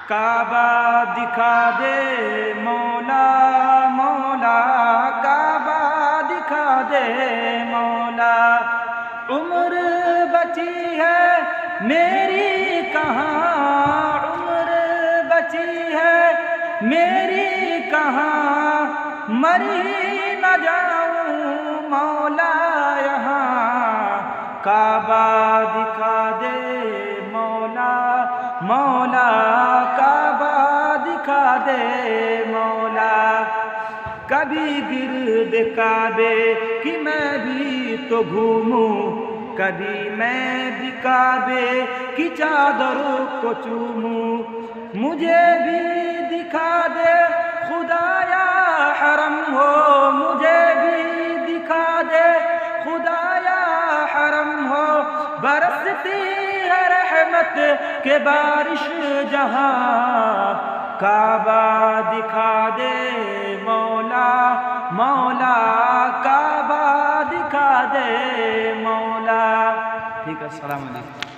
काबा दिखा दे मौला मौला, काबा दिखा दे मौला। उम्र बची है मेरी कहाँ, उम्र बची है मेरी कहाँ, मर ही न जाऊं मौला यहाँ। काबा दिखा दे मौला मौला, काबा दिखा दे मौला। कभी गिर्द काबे कि मैं भी तो घूमूं, कभी मैं भी काबे की चादर को चूमूं। मुझे भी दिखा दे खुदाया हरम हो, मुझे भी दिखा दे खुदाया हरम हो। बरसती है रहमत के बारिश जहाँ, काबा दिखा दे मौला मौला, काबा दिखा दे मौला। ٹھیک ہے، السلام علیکم۔